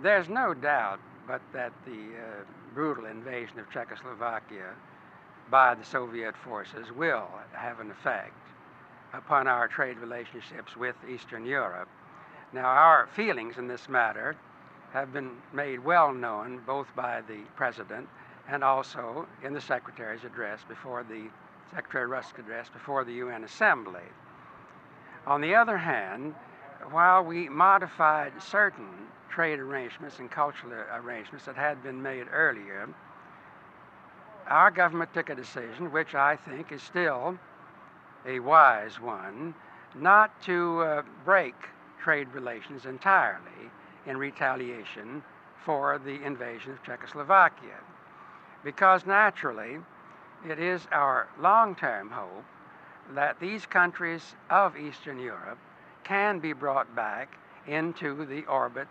There's no doubt but that the brutal invasion of Czechoslovakia by the Soviet forces will have an effect upon our trade relationships with Eastern Europe. Now, our feelings in this matter have been made well known both by the President and also in the Secretary's address before the Secretary Rusk's address before the UN Assembly. On the other hand, while we modified certain trade arrangements and cultural arrangements that had been made earlier, our government took a decision, which I think is still a wise one, not to break trade relations entirely in retaliation for the invasion of Czechoslovakia. Because naturally, it is our long-term hope that these countries of Eastern Europe can be brought back into the orbit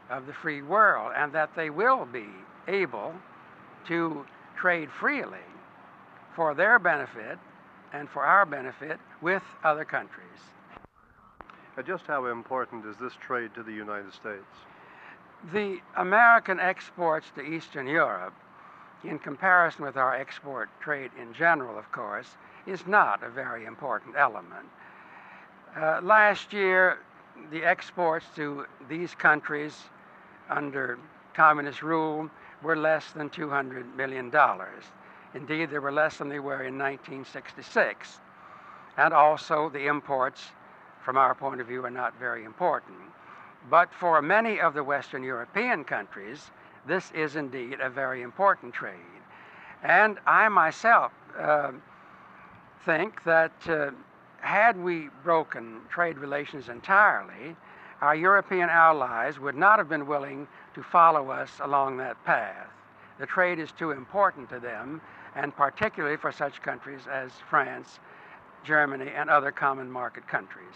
of the free world, and that they will be able to trade freely for their benefit and for our benefit with other countries. Just how important is this trade to the United States? The American exports to Eastern Europe, in comparison with our export trade in general, of course, is not a very important element. Last year, the exports to these countries under communist rule were less than $200 million. Indeed, they were less than they were in 1966. And also, the imports, from our point of view, are not very important. But for many of the Western European countries, this is indeed a very important trade. And I myself think that had we broken trade relations entirely, our European allies would not have been willing to follow us along that path. The trade is too important to them, and particularly for such countries as France, Germany, and other common market countries.